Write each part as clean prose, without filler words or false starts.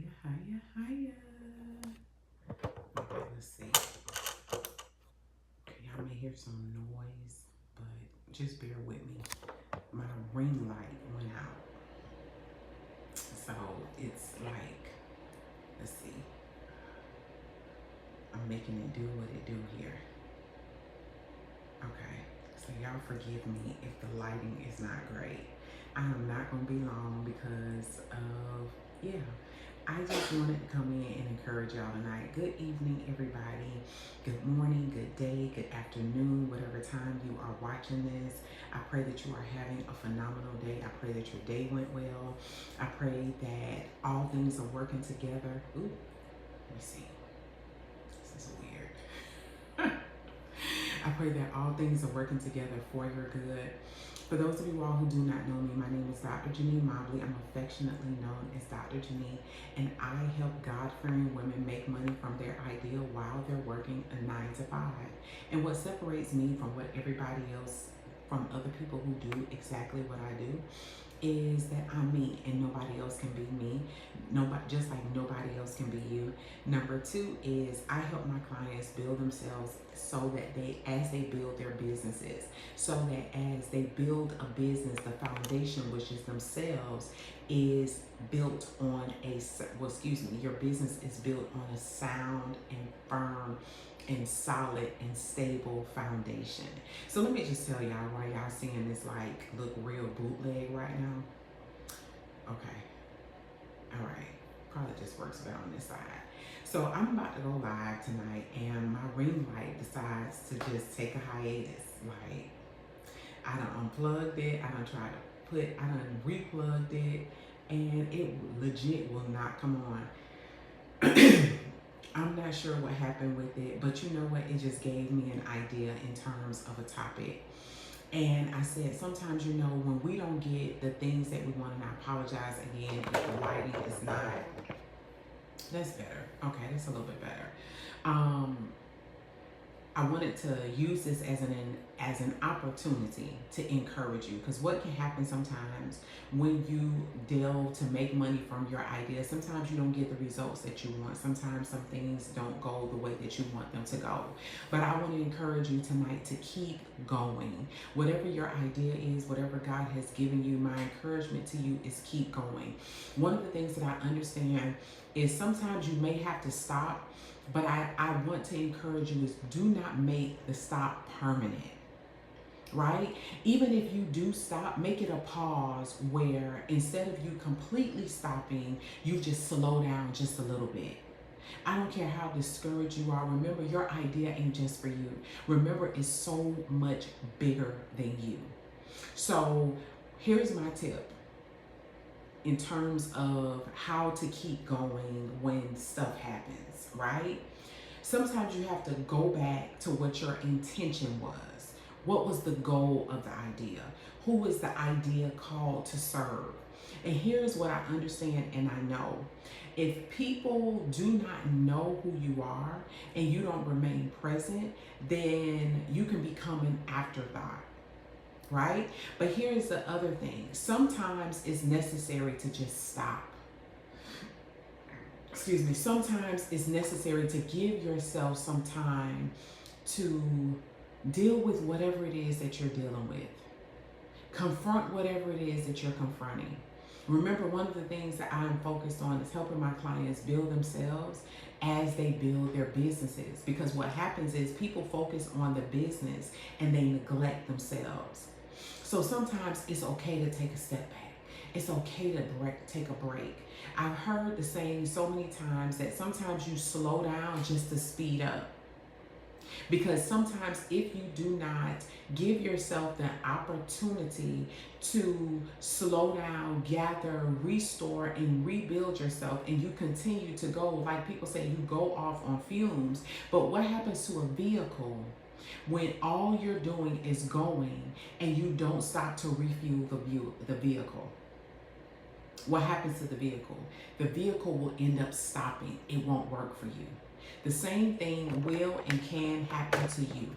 Hiya, hiya. Okay, let's see. Okay, y'all may hear some noise, but just bear with me. My ring light went out. So it's like, let's see. I'm making it do what it do here. Okay, so y'all forgive me if the lighting is not great. I am not going to be long because of, yeah, I just wanted to come in and encourage y'all tonight. Good evening, everybody. Good morning, good day, good afternoon, whatever time you are watching this. I pray that you are having a phenomenal day. I pray that your day went well. I pray that all things are working together. Ooh, let me see. This is weird. I pray that all things are working together for your good. For those of you all who do not know me, my name is Dr. Janine Mobley. I'm affectionately known as Dr. Janine, and I help God-fearing women make money from their ideal while they're working a 9 to 5. And what separates me from what everybody else, from other people who do exactly what I do, is that I'm me and nobody else can be me. Nobody, just like nobody else can be you. Number two is I help my clients build themselves so that as they build their businesses, so that as they build a business, the foundation, which is themselves, is built on your business is built on a sound and firm and solid and stable foundation. So let me just tell y'all why y'all seeing this like look real bootleg right now. Okay, all right, probably just works better on this side. So I'm about to go live tonight, and my ring light decides to just take a hiatus. Like I done unplugged it, I done replugged it, and it legit will not come on. I'm not sure what happened with it, but you know what? It just gave me an idea in terms of a topic. And I said, sometimes, when we don't get the things that we want, and I apologize again if the lighting is not, that's better. Okay, that's a little bit better. I wanted to use this as an opportunity to encourage you, because what can happen sometimes when you delve to make money from your idea, sometimes you don't get the results that you want. Sometimes some things don't go the way that you want them to go. But I want to encourage you tonight to keep going. Whatever your idea is, whatever God has given you, my encouragement to you is keep going. One of the things that I understand is sometimes you may have to stop, but I want to encourage you is do not make the stop permanent, right? Even if you do stop, make it a pause where instead of you completely stopping, you just slow down just a little bit. I don't care how discouraged you are. Remember, your idea ain't just for you. Remember, it's so much bigger than you. So here's my tip in terms of how to keep going when stuff happens, right? Sometimes you have to go back to what your intention was. What was the goal of the idea? Who is the idea called to serve? And here's what I understand and I know. If people do not know who you are and you don't remain present, then you can become an afterthought. Right? But here's the other thing. Sometimes it's necessary to just stop. Excuse me. Sometimes it's necessary to give yourself some time to deal with whatever it is that you're dealing with. Confront whatever it is that you're confronting. Remember, one of the things that I'm focused on is helping my clients build themselves as they build their businesses. Because what happens is people focus on the business and they neglect themselves. So sometimes it's okay to take a step back. It's okay to take a break. I've heard the saying so many times that sometimes you slow down just to speed up. Because sometimes if you do not give yourself the opportunity to slow down, gather, restore, and rebuild yourself, and you continue to go, like people say, you go off on fumes. But what happens to a vehicle when all you're doing is going and you don't stop to refuel the vehicle? What happens to the vehicle? The vehicle will end up stopping. It won't work for you. The same thing will and can happen to you,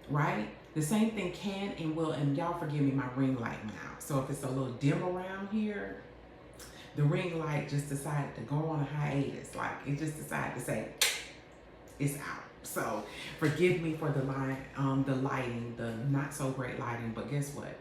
right? The same thing can and will, and y'all forgive me, my ring light went out. So if it's a little dim around here, The ring light just decided to go on a hiatus. Like it just decided to say, it's out. So forgive me for the lighting, the not so great lighting, but guess what?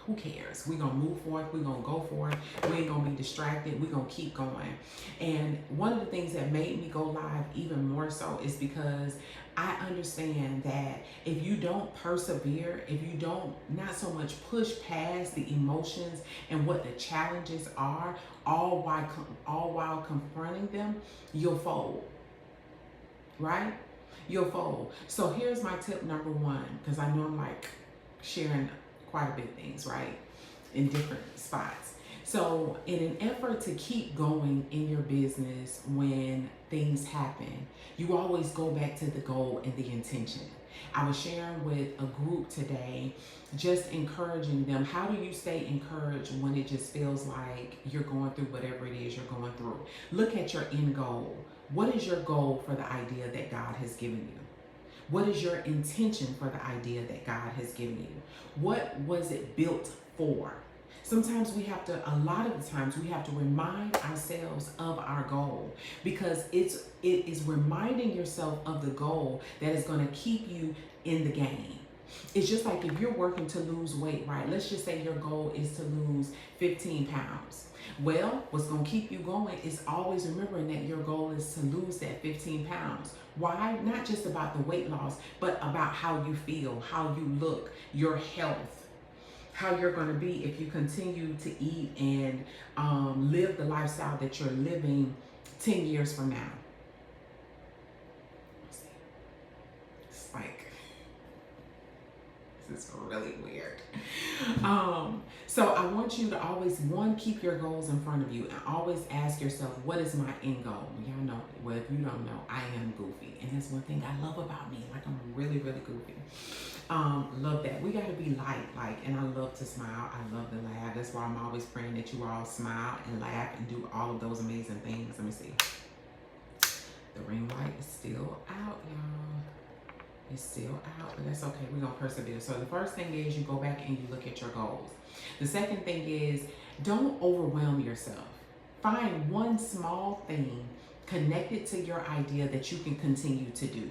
Who cares? We're going to move forth. We're going to go for it. We ain't going to be distracted. We're going to keep going. And one of the things that made me go live even more so is because I understand that if you don't persevere, if you don't not so much push past the emotions and what the challenges are, all while confronting them, you'll fold. Right? You'll fold. So here's my tip number one, because I know I'm like sharing quite a bit of things, right? In different spots. So in an effort to keep going in your business when things happen, you always go back to the goal and the intention. I was sharing with a group today, just encouraging them. How do you stay encouraged when it just feels like you're going through whatever it is you're going through? Look at your end goal. What is your goal for the idea that God has given you? What is your intention for the idea that God has given you? What was it built for? Sometimes a lot of the times we have to remind ourselves of our goal, because it is reminding yourself of the goal that is going to keep you in the game. It's just like if you're working to lose weight, right? Let's just say your goal is to lose 15 pounds. Well, what's going to keep you going is always remembering that your goal is to lose that 15 pounds. Why? Not just about the weight loss, but about how you feel, how you look, your health, how you're going to be if you continue to eat and live the lifestyle that you're living 10 years from now. It's like, this is really weird. So I want you to always, keep your goals in front of you and always ask yourself, what is my end goal? Y'all know, well, if you don't know, I am goofy. And that's one thing I love about me. Like, I'm really, really goofy. Love that. We got to be light, and I love to smile. I love to laugh. That's why I'm always praying that you all smile and laugh and do all of those amazing things. Let me see. The ring light is still out, y'all. It's still out, but that's okay. We're going to persevere. So the first thing is you go back and you look at your goals. The second thing is don't overwhelm yourself. Find one small thing connected to your idea that you can continue to do.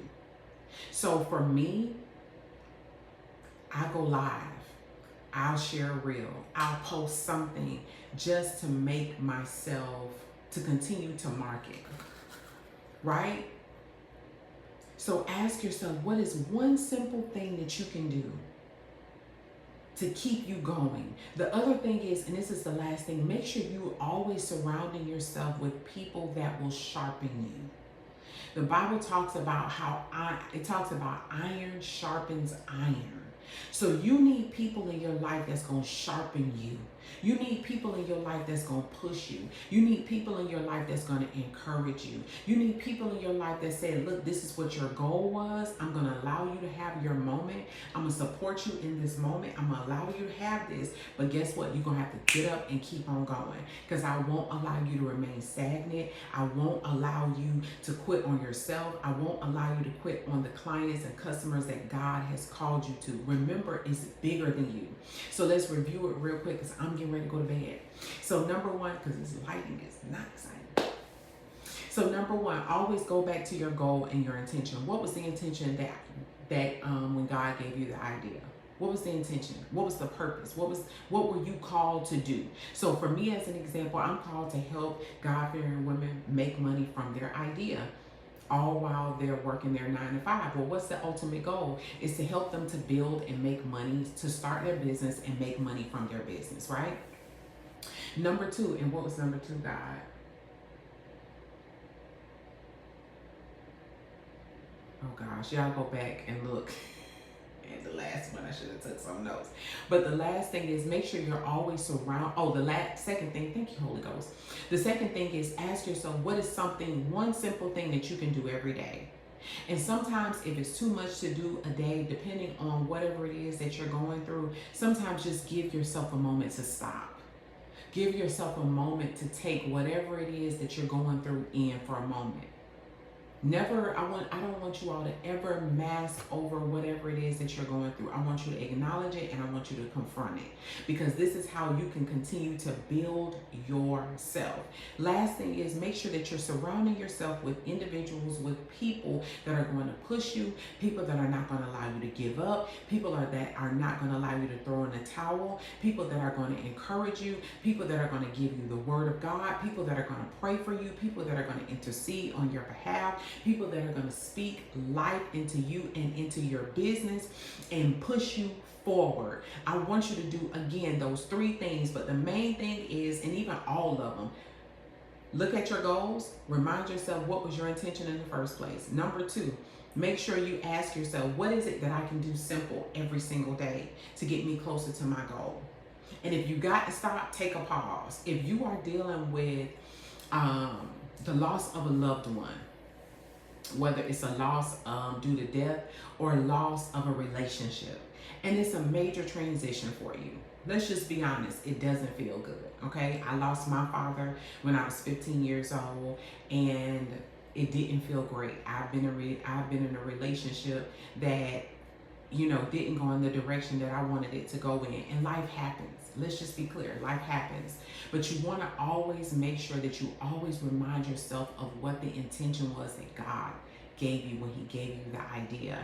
So for me, I go live. I'll share a reel. I'll post something just to make myself, to continue to market. Right? So ask yourself, what is one simple thing that you can do to keep you going? The other thing is, and this is the last thing, make sure you always surrounding yourself with people that will sharpen you. The Bible talks about iron sharpens iron. So you need people in your life that's going to sharpen you. You need people in your life that's going to push you. You need people in your life that's going to encourage you. You need people in your life that say, look, this is what your goal was. I'm going to allow you to have your moment. I'm going to support you in this moment. I'm going to allow you to have this. But guess what? You're going to have to get up and keep on going, because I won't allow you to remain stagnant. I won't allow you to quit on yourself. I won't allow you to quit on the clients and customers that God has called you to. Remember, it's bigger than you. So let's review it real quick, because I'm getting ready to go to bed. So number one, because this lighting is not exciting. So number one, always go back to your goal and your intention. What was the intention that when God gave you the idea? What was the intention? What was the purpose? What were you called to do? So for me, as an example, I'm called to help God-fearing women make money from their idea, all while they're working their 9 to 5. Well, what's the ultimate goal? Is to help them to build and make money, to start their business and make money from their business, right? Number two, and what was number two, God? Oh gosh, y'all go back and look. And the last one, I should have took some notes. But the last thing is make sure you're always second thing, thank you, Holy Ghost. The second thing is ask yourself, what is one simple thing that you can do every day? And sometimes if it's too much to do a day, depending on whatever it is that you're going through, sometimes just give yourself a moment to stop. Give yourself a moment to take whatever it is that you're going through in for a moment. Never, I don't want you all to ever mask over whatever it is that you're going through. I want you to acknowledge it and I want you to confront it, because this is how you can continue to build yourself. Last thing is, make sure that you're surrounding yourself with individuals, with people that are going to push you, people that are not going to allow you to give up, that are not going to allow you to throw in the towel, people that are going to encourage you, people that are going to give you the word of God, people that are going to pray for you, people that are going to intercede on your behalf, people that are going to speak life into you and into your business and push you forward. I want you to do, again, those three things, but the main thing is, and even all of them, look at your goals. Remind yourself, what was your intention in the first place? Number two, make sure you ask yourself, what is it that I can do simple every single day to get me closer to my goal? And if you got to stop, take a pause. If you are dealing with the loss of a loved one, whether it's a loss due to death or a loss of a relationship, and it's a major transition for you, let's just be honest, it doesn't feel good, okay? I lost my father when I was 15 years old, and it didn't feel great. I've been in a relationship that, you know, didn't go in the direction that I wanted it to go in, and life happens. Let's just be clear, life happens. But you want to always make sure that you always remind yourself of what the intention was that God gave you when he gave you the idea.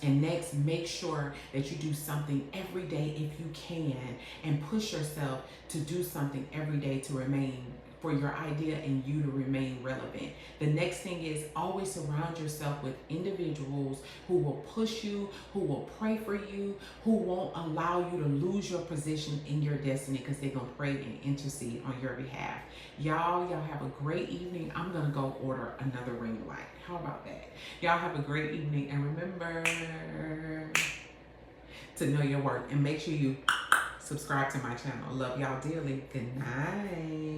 And next, make sure that you do something every day if you can, and push yourself to do something every day to remain, for your idea and you to remain relevant. The next thing is, always surround yourself with individuals who will push you, who will pray for you, who won't allow you to lose your position in your destiny, because they're going to pray and intercede on your behalf. Y'all have a great evening. I'm going to go order another ring light. How about that? Y'all have a great evening, and remember to know your worth, and make sure you subscribe to my channel. Love y'all dearly. Good night.